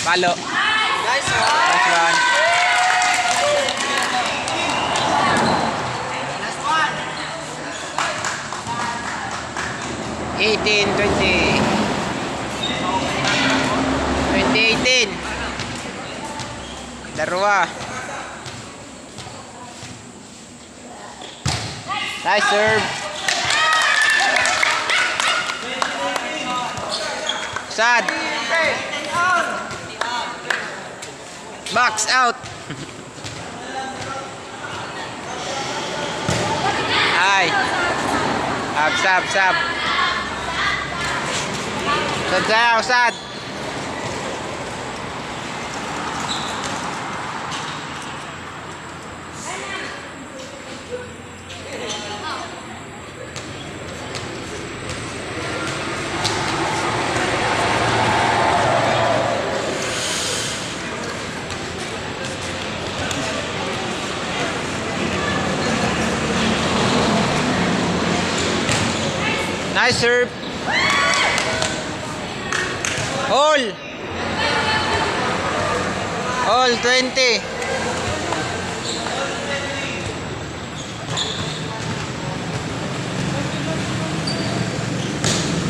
Palo. Nice one. Nice one. Last one. 18-20. 20-18. Dalawa. Nice serve. Sad. Box out. Ay. Sab. Sad. Nice serve. All 20.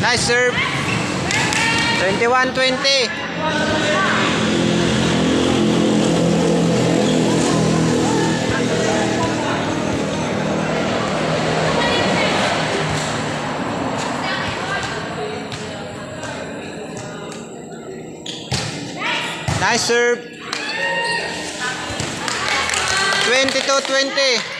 Nice serve. 21-20. Nice serve. 22-20.